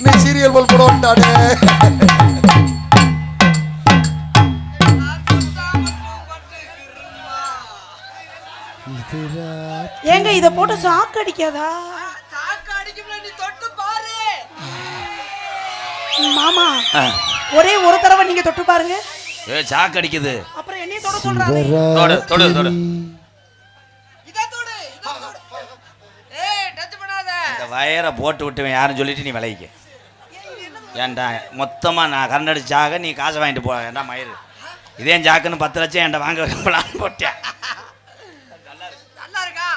நீ சீரியல் போல் கூட உண்டாடே. ஏங்க இத போட்டு சாக்கு அடிக்காதா? சாக்கு அடிக்கும்ல, நீ தொட்டு பாரு மாமா. ஒரே ஒரு தடவை நீங்க தொட்டு பாருங்க. சாக்கு அடிக்குது. அப்புறம் என்னைய தொட சொல்றாரு. தொடு தொடு தொடு. இத தொடு, இத தொடு. ஏய் டச் பண்ணாத. இந்த வயரை போட்டு விட்டுவேன் யாரும் சொல்லிட்டு நீ விலைக்கு. ஏன்டா மொத்தமா நான் கரண்ட் அடிச்சாக நீ காசை வாங்கிட்டு போ. ஏன்டா மயிறு இதே ஜாக்குன்னு 10 லட்சம் என்கிட்ட வாங்க விரும்பலான்னு போட்டேன். நல்லா இருக்கா?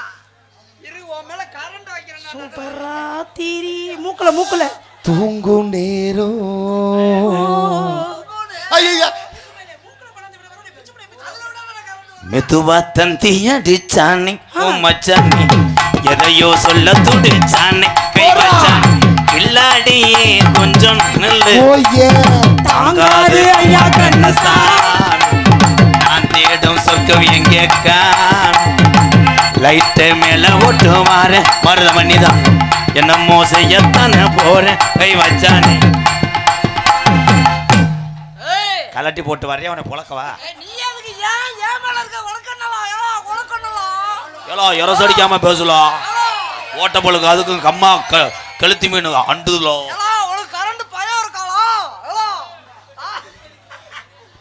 இரு, உன் மேல கரண்ட் வைக்கிறேன். சூப்பரா தீரி மூக்குல தூங்கும் நேரம். ஐயா மெதுவா தந்தி அடிச்சானே மச்சானே எதையோ சொல்ல துடிச்சானே கை வச்சானே கில்லாடியே கொஞ்சம் நல்ல தாங்காது ஐயா கண்ணசாமி நான் தேடும் சொர்க்கம் எங்கே காண் லைட்டை மேல ஓட்டு மாற மருத மண்ணிதான் என்னமோ செய்யத்தானே போறேன் கை வச்சானே கலட்டி போட்டு வரைய அவனை புழக்கவா. ஏலோ எரசடிக்காம பேசலாம். ஓட்ட பொழுது அதுக்கும் கம்மா கழுத்தி மீன் அண்டுதலோ.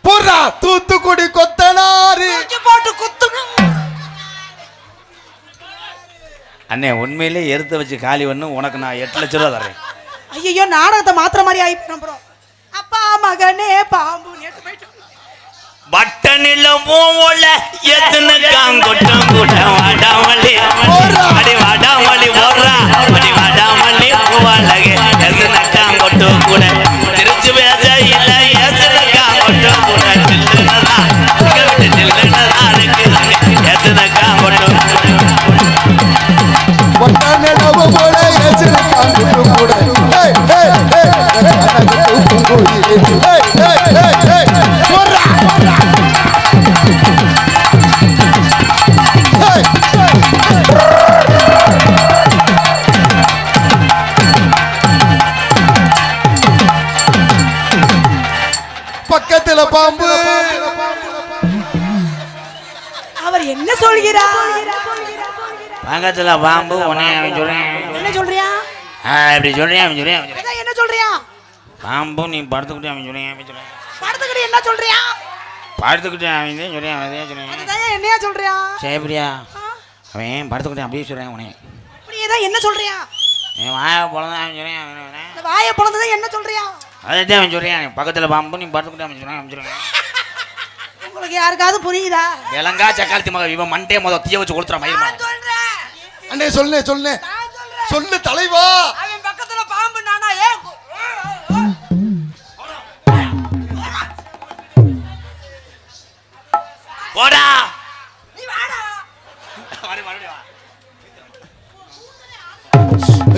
போடுறா தூத்துக்குடி கொத்தனாரு போட்டு குத்து. அண்ணே உண்மையிலே எடுத்து வச்சு காலி பண்ணு உனக்கு நான் 8 லட்சம் ரூபா தரேன். ஐயோ நாடகத்தை மாத்திர மாதிரி ஆயிப்போம். அப்புறம் அப்பா மகனே பாம்பு நேத்து போயிட்டு பட்டனில மூல எத்தனை காங்கொட்டம் கூட்டம் வாடாமலி அடி வாடாமலி போடுறா அடி வாடாமலி பூவாலகே எத்தனை காங்கொட்டம் கூட திருச்சி பேச இல்ல எத்தனை காங்கொட்டம் கூட சில்லுனதா சில்லுனதா எத்தனை காங்கொட்டம் பொட்டானடவு போல எச்சன காங்குட்டு கூட. ஏய் ஏய் ஏய் ஏய் ஏய் போடுறா. பக்கத்துல பாம்பு. அவர் என்ன சொல்கிறார்? பக்கத்துல பாம்பு உன்னை சொல்றேன். என்ன சொல்றியா? இப்படி சொல்றேன் அவன் சொல்றேன். அதான் என்ன சொல்றியா? பாம்பு நீ படுத்துக்கிட்டே அவன் சொல்றேன். படுத்துக்கிட்டு என்ன சொல்றியா? படுத்துக்கிட்டே அவன் சொல்றேன். அவன் சொல்றேன். அதான் என்னையா சொல்றியா? சேப்ரியா அவன் படுத்துக்கிட்டே அப்படியே சொல்றேன் உனே. நீ ஏதான் என்ன சொல்றியா? என் வாயை பொழந்தான் அவன் சொல்றேன். அவன் இந்த வாயை பொளந்ததை என்ன சொல்றியா? அதான் அவன் சொல்றேன். பக்கத்துல பாம்பு நீ படுத்துக்கிட்டே அவன் சொல்றேன். அவன் சொல்றேன். உங்களுக்கு யாருக்காவது புரியுதா? இலங்கா சக்காலத்தி மக இவன் மண்டே முதல் தீய வச்சு கொடுத்துற மயிர் அண்ணே சொல்லுனே சொல்லுனே சொல்லு தலைவா. அவன் பக்கத்துல பாம்பு நானா? ஏன் போடா நீ வாடா.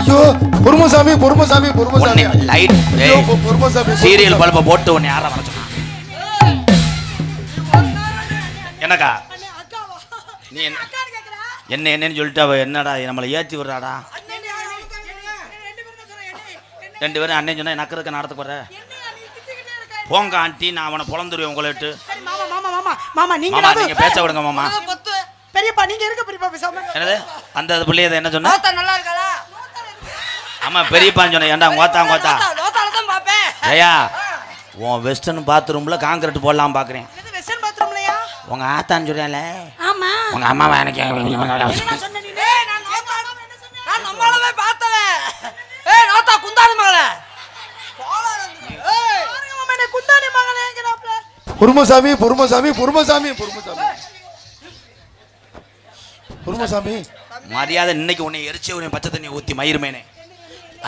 ஐயோ பொறுமசாமி பொறுமசாமி பொறுமசாமி லைட் பொறுமசாமி சீரியல் பல்ப போட்டு உன்னை யாரா வர சொன்னா? என்னக்கா நீ என்ன என்னன்னு சொல்லிட்டு அவ என்னடா நம்மளை ஏற்றி விடுறாடா? 2 பேரும் அண்ணன் சொன்னா நக்கு இருக்க நடத்த போற போங்க ஆண்டி நான் அவனை பொழந்துருவேன் உங்களை விட்டு. மாமா நீங்க நீங்க பேச விடுங்க மாமா. பெரியப்பா நீங்க இருக்க பெரியப்பா பேசாம. என்னது அந்த பிள்ளைய என்ன சொன்னா? நல்லா இருக்கா? ஆமா பெரியப்பான்னு சொன்ன. ஏன்டா கோத்தா லோத்தால தான் பாப்பேன். ஐயா உன் வெஸ்டர்ன் பாத்ரூம்ல காங்கிரீட் போடலாம் பாக்குறேன். இது வெஸ்டர்ன் பாத்ரூம்லயா? உங்க ஆத்தான்னு சொல்றேன்ல. ஆமா உங்க அம்மாவை எனக்கு என்ன சொன்ன நீ? நான் நம்மளவே பார்த்தவன். ஏய் லோத்தா குந்தாணி மகளே. ஏய் பாருங்க மாமா என்ன குந்தாணி மகளேங்கறாப்ல. பொறுமசாமி பொறுமசாமி பொறுமசாமி பொறுமசாமி பொறுமசாமி மரியாதை இன்னைக்கு உன்னை எரிச்சு உன்னை பச்சை தண்ணி ஊற்றி மயிருமேனே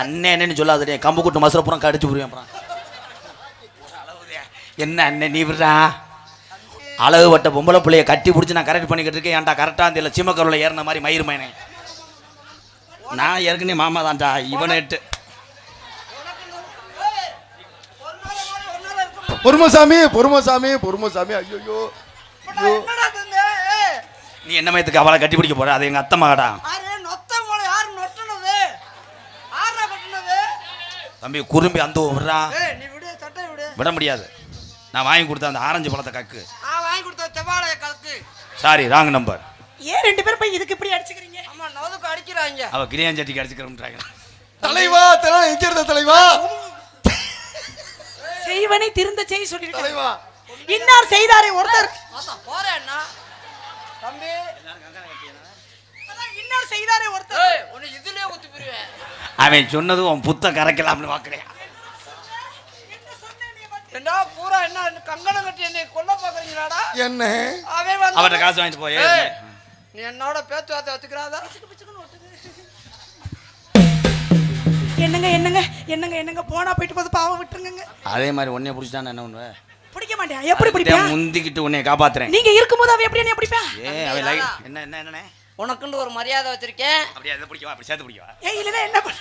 அண்ணன்னு சொல்லாதே. கம்பு கூட்டு மசுரை பூரா கடிச்சு புரியும். அப்புறம் என்ன அண்ணன் நீ விடுறா? அளவு வட்ட பொம்பளை பிள்ளைய கட்டி பிடிச்சி நான் கரெக்ட் பண்ணிக்கிட்டு இருக்கேன். ஏன்டா கரெக்டாக அந்த சிம்மக்கருவில் ஏறின மாதிரி மயிருமேனே. நான் ஏற்கனவே மாமா தான்டா இவனேட்டு. பொறுமசாமி பொறுமசாமி பொறுமசாமி ஐயோ என்னடா தந்தே? நீ என்ன மயத்துக்கு அவளை கட்டி பிடிக்க போற? அது எங்க அத்தை மகடா. யாரு நொத்த மோள? யாரு நொட்டனது? ஆறா கட்டனது? தம்பி குறும்பி அந்த விடுறா. ஏய் நீ விடு சட்டை விடு. விட முடியாது. நான் வாங்கி கொடுத்த அந்த ஆரஞ்சு பழத்தை கக்கு. வாங்கி கொடுத்த செவ்வாழைய கலக்கு. Sorry wrong number. ஏன் 2 பேரும் போய் இதுக்கு இப்படி அடிச்சுக்கிறீங்க? ஆமா நவதுக்கு அடிக்கிறாங்க. அவ கிளியாஞ்சட்டிக்கு அடிச்சுக்கிறோம்ன்றாங்க. தலைவா தலை எங்க இருந்த தலைவா? செய்வனை திருந்த செய் சொல்லிருக்காங்க. தலைவா இன்னார் செய்தாரே ஒருத்தர். ஆத்தா போறேன்னா தம்பி அதான் இன்னார் செய்தாரே ஒருத்தர். ஏய் உன்னை இதுலயே ஊத்தி போடுவேன். அவன் சொன்னதும் உன் புத்த கரைக்கலாம்னு பாக்குறேன். என்ன பூரா என்ன கங்கணம் கட்டி என்னை கொல்ல பாக்குறீங்களாடா? என்ன அவன் வந்து அவட்ட காசு வாங்கிட்டு போய். ஏய், நீ என்னோட பேத்து வார்த்தை வச்சுக்கிறாதா? என்னங்க என்னங்க என்னங்க என்னங்க போனா போயிட்டு போது பாவம் விட்டுருங்க. அதே மாதிரி உன்னைய புடிச்சிட்டான் என்ன பண்ணுவ? பிடிக்க மாட்டியா? எப்படி பிடிப்பா? முந்திக்கிட்டு உன்னைய காப்பாத்துறேன். நீங்க இருக்கும்போது அவ எப்படி என்ன பிடிப்பா? அவன் லைக் என்ன என்ன என்னனே உனக்குன்னு ஒரு மரியாதை வச்சிருக்கேன். அப்படியே அதை பிடிக்கவா? அப்படி சேர்த்து பிடிக்கவா? ஏய் இல்லனா என்ன பண்ண?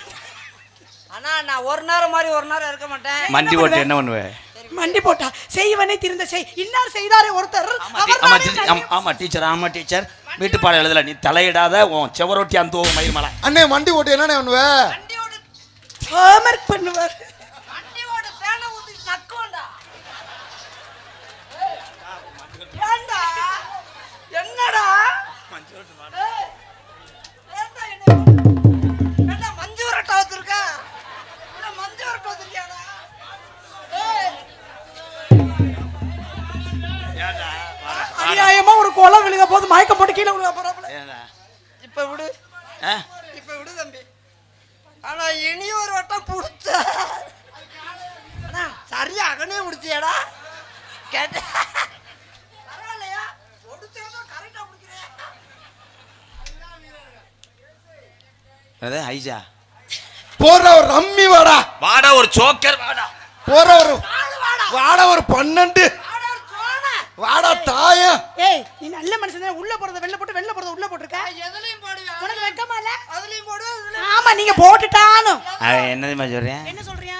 ஆனா நான் ஒரு நேரம் மாதிரி ஒரு நேரம் இருக்க மாட்டேன். மண்டி ஓட்டு என்ன பண்ணுவ? மண்டி போட்டா செய்வனை திருந்த செய். இன்னார் செய்தாரே ஒருத்தர். ஆமா டீச்சர் வீட்டு பாடம் எழுதல. நீ தலையிடாத உன் செவரொட்டி அந்த மயிர் மலை. அண்ணே மண்டி ஓட்டு என்னண்ணே பண்ணுவ? வண்டியோட ஹோம்வொர்க் பண்ணுவார். வண்டியோட தேனை ஊத்தி நக்குவண்டா. ஏண்டா என்னடா ஏய், ஏண்டா என்ன மஞ்சு வரட்டா வச்சிருக்க? என்ன மஞ்சு வரட்டா வச்சிருக்கியாடா? ஏய் அநியாயமா ஒரு கோலம் விழுக போது மயக்கம் போட்டு கீழே விழுக போறாப்ல. இப்ப விடு இப்ப விடு தம்பி. ஆனா இனி ஒரு வட்டம் புடிச்ச சரியா அகனே முடிச்சியாடா கேட்ட பரவாயில்லையா? கரெக்டா முடிக்கிறேன். ஐஜா போற ஒரு ரம்மி வாடா ஒரு சோக்கர் வாடா. போற ஒரு வாடா ஒரு 12 வாடா தாய. ஏய் நீ நல்ல மனுஷன் தான். உள்ள போறத வெளில போட்டு வெளில போறத உள்ள போட்டுருக்க. எதுலயும் போடுவேன். உனக்கு வெக்கமா இல்ல? அதுலயும் போடுவேன். ஆமா நீங்க போட்டுட்டானு. அவன் என்னதுமா சொல்றேன்? என்ன சொல்றியா?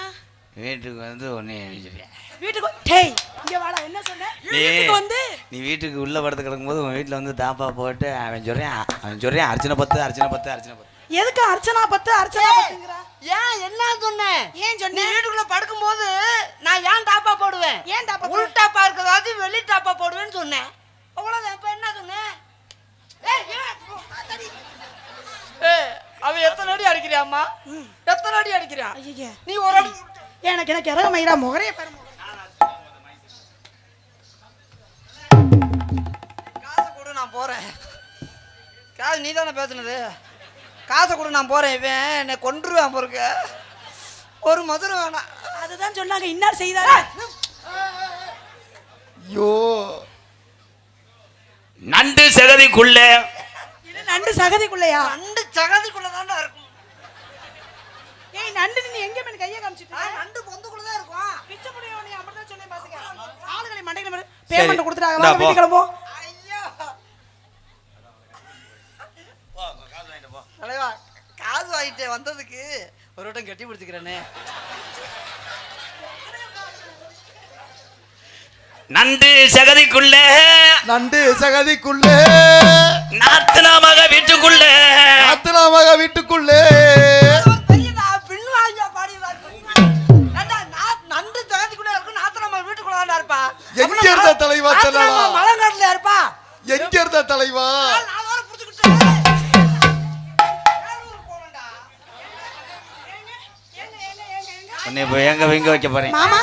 வீட்டுக்கு வந்து ஒன்னே சொல்றேன். வீட்டுக்கு டேய் இங்க வாடா. என்ன சொன்ன? வீட்டுக்கு வந்து நீ வீட்டுக்கு உள்ள படுத்து கிடக்கும்போது உன் வீட்டுல வந்து தாப்பா போட்டு அவன் சொல்றேன் அர்ச்சனை பத்து. எதுக்கு அர்ச்சனா 10 அர்ச்சனா 10ங்கற? ஏன் என்ன சொன்னேன்? ஏன் நீ சொன்ன? வீட்டுக்குள்ள படுக்கும்போது நான் ஏன் டாப்பா போடுவேன்? ஏன் டாப்பா உள் டாப்பா இருக்கதாவது வெளி டாப்பா போடுவேன்னு சொன்னேன். அவ்வளவுதான். இப்ப என்ன சொன்னேன்? ஏய் அவன் எத்தனை அடி அடிக்கிறியாம்மா? எத்தனை அடி அடிக்கிறியா? ஐயே நீ ஒரு அடி எனக்கு இறக மயிரா முகரைய பாரு. காசை கொடு நான் போறேன். காசு நீ தானே பேசுனது. காசை கொடு நான் போறேன். இவன் என்னை கொன்றுவான் பொறுக்க. ஒரு மதுரை வேணாம். அதுதான் சொன்னாங்க இன்னார் செய்தாரே. ஐயோ நண்டு சகதிக்குள்ள இது நண்டு சகதிக்குள்ளயா? நண்டு சகதிக்குள்ளதான்டா இருக்கும். ஏய் நண்டு நீ எங்க மேல கைய காமிச்சிட்டு? நண்டு பொந்துக்குள்ளதான் இருக்கும். பிச்சை புடியோ நீ அப்படிதான் சொன்னே பாத்துக்க. ஆளுகளை மண்டையில பேமெண்ட் கொடுத்துட்டாங்க. வாங்க வீட்டுக்கு கிளம்போ. ஐயோ தலைவா காசு வாங்கிட்டே வந்ததுக்கு ஒரு வட்டம் கட்டி பிடிச்சிக்கிறேனே. நண்டு சகதிக்குள்ள நாத்தனா மக வீட்டுக்குள்ளே பின் வாங்கியா பாடி நண்டு சகதிக்குள்ள இருக்கும். நாத்தனம்மா வீட்டுக்குள்ள இருப்பா. எங்க இருந்த தலைவா தெரியல. மலங்காட்டுல இருப்பா. எங்க இருந்த தலைவா? உன்னை இப்போ எங்க வைக்க போறேன் மாமா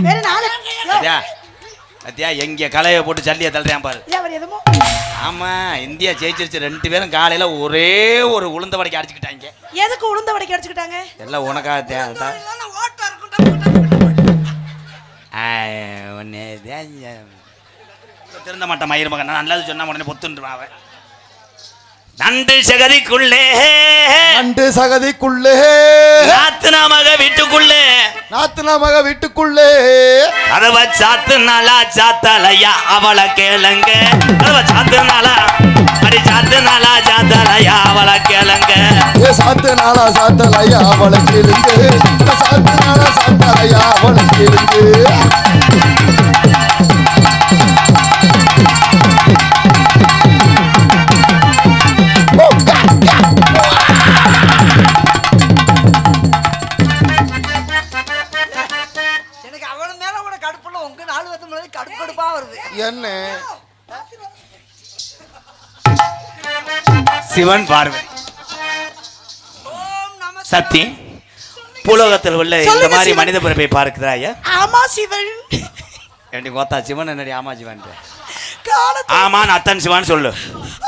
வேற நாளை அத்தியா எங்க கலையை போட்டு சல்லியை தள்ளுறேன் பாரு. அவர் எதுமோ ஆமா இந்தியா ஜெயிச்சிருச்சு. 2 பேரும் காலையில ஒரே ஒரு உளுந்த வடைக்கு அடிச்சுக்கிட்டாங்க. எதுக்கு உளுந்த வடைக்கு அடிச்சுக்கிட்டாங்க? எல்லாம் உனக்காக திருந்த மாட்டேன் மயிர் மகன். நல்லது சொன்னா உடனே பொத்துன்றான் அவன். நண்டு சகதிக்குள்ளே நாத்தனா மக வீட்டுக்குள்ளே கதவை சாத்துனாலா சாத்தலையா அவளை கேளுங்க. கதவை சாத்துனாலா சாத்தலையா அவளை கேளுங்க. சாத்தலையா அவளை கேளுங்க. என்ன சிவன் பார்வை ஓம் நம சக்தி பூலோகத்தில் உள்ள இந்த சொல்லுங்க மாதிரி சிவன். மனித பிறப்பை பார்க்கிறாயா? ஆமா சிவன். ஏண்டி கோத்தா சிவன் என்னடி ஆமா சிவன்? காலத்து ஆமா அத்தன் சிவன் சொல்லு.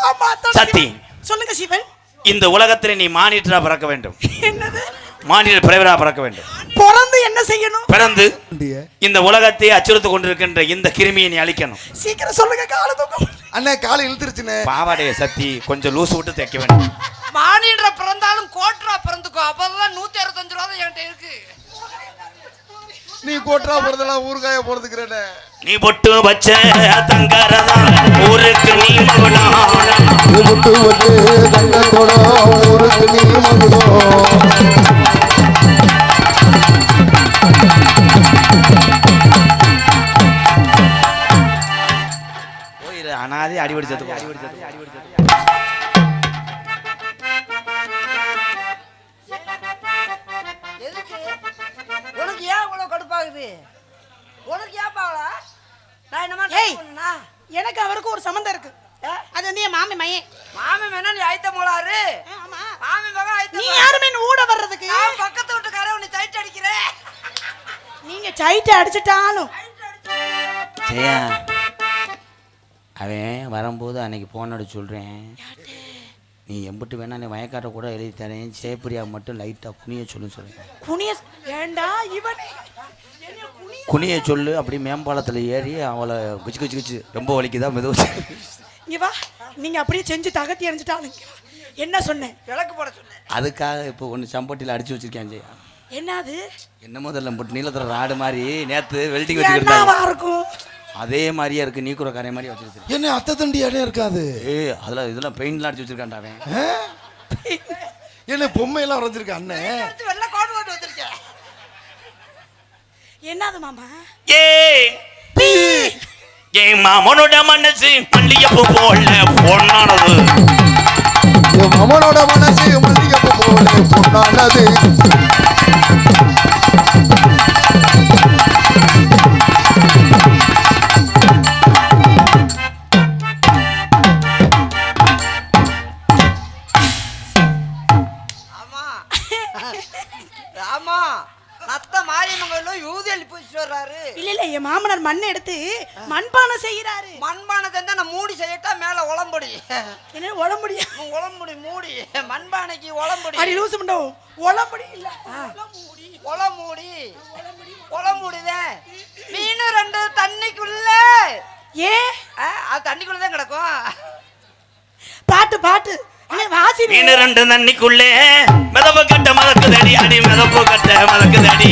ஆமா அதான் சக்தி. சிவன். சொல்லுங்க சிவன். இந்த உலகத்தில் நீ மானிட்டரா பிறக்க வேண்டும். என்னது? மானிட பிறவரா பிறக்க வேண்டும். பிறந்து என்ன செய்யணும்? பிறந்து இந்த உலகத்தை அச்சுறுத்திக் கொண்டிருக்கின்ற இந்த கிருமியை நீ அழிக்கணும். சீக்கிரம் சொல்லுங்க காலத்துக்கும். அண்ணே காலை இழுத்துருச்சுண்ணே. பாவாடைய சக்தி கொஞ்சம் லூசு விட்டு தைக்க வேண்டும். மானின்ற பிறந்தாலும் கோட்ரா பிறந்துக்கோ, அப்பதான் 165 ரூபா என்கிட்ட இருக்கு. நீ கோட்டரா போறதெல்லாம் ஊறுகாய போறதுக்குறேன். நீ பொட்டு வச்ச தங்கரதா ஊருக்கு நீ மகுடா. நீ முட்டு வச்சு தங்கத்தோட ஊருக்கு நீ மகுடோ. போயிரு அனாதி அடிபடி செத்து போ. எதுக்கு? உனக்கு ஏன் இவ்வளவு கடுப்பாகுது? உனக்கு ஏன் பாவலா? நான் என்னமா ஏய். பண்ணா? எனக்கு அவருக்கு ஒரு சம்பந்தம் இருக்கு. அது வந்து என் மாமி மையன். மாமன் வேணா நீ ஐத்த மோளாரு. ஆமா. மாமன் மகன் ஐத்த நீ யாருமே ஊட வர்றதுக்கு? நான் பக்கத்து வீட்டுக்காரன் உன்னை சைட் அடிக்கிறேன். நீங்க சைட்டை அடிச்சிட்டாலும் ஜெயா அவன் வரும்போது அன்னைக்கு போனோட சொல்றேன், நீ எம்பிட்டு வேணா நீ வயக்காட்ட கூட எழுதி தரேன், சேப்பரியா மட்டும் லைட்டா குனிய சொல்லு சொல்றேன். குனிய ஏண்டா இவனே குனிய சொல்லு. அப்படி மேம்பாலத்தில் ஏறி அவளை குச்சி குச்சி குச்சி ரொம்ப வலிக்குதா மெதுவா. இங்க வா. நீங்க அப்படியே செஞ்சு தகத்தி அடிச்சிட்டாலும் இங்க வா. என்ன சொன்னேன்? விளக்கு போட சொன்னேன். அதுக்காக இப்போ ஒன்று சம்பட்டியில் அடிச்சு வச்சிருக்கேன் ஜெயா. என்னது? என்ன முதல்ல போட்டு நீளத்துல ராடு மாதிரி நேற்று வெல்டிங் என்னவா வச்சுக்கிட்டு இருக்கும்? அதே மாதிரியே இருக்கு, நீக்குற கரை மாதிரி வச்சிருக்கு. என்ன அத்தை தண்டி இடம் இருக்காது. அதில் இதெல்லாம் பெயிண்ட்லாம் அடிச்சு வச்சிருக்கான்டா அவன். என்ன பொம்மையெல்லாம் வரைஞ்சிருக்க அண்ணே. எடுத்து வெள்ளை கோடு போட்டு வச்சிருக்கேன். என்னது மாமா? என் மாமனோட மனசு மல்லிகைப்பூ போல பொண்ணானது. என் மாமனோட மனசு மல்லிகைப்பூ போல பொண்ணானது. ஆமா ஆமா நத்த மாரியம்மங்கள்ல யூதி அள்ளி போயிட்டு வர்றாரு. இல்ல இல்ல என் மாமனார் மண்ணை எடுத்து மண்பானை செய்யறாரு. மண்பானை நான் மூடி செய்யட்டா மேல உளம்படி. என்ன உடம்புடியா? உளம்படி மூடி மண்பானைக்கு உளம்படி. அடி லூசு பண்ணோ. உடம்புடி இல்ல. உளமூடி உளமூடிதான். மீன் 2 தண்ணிக்குள்ள. ஏ அது தண்ணிக்குள்ளதான் கிடக்கும். பாட்டு பாட்டு என்ன வாசி? மீன் 2 தண்ணிக்குள்ளே மிதப்பு கட்ட மதக்குதடி, அடி மிதப்பு கட்ட மதக்குதடி.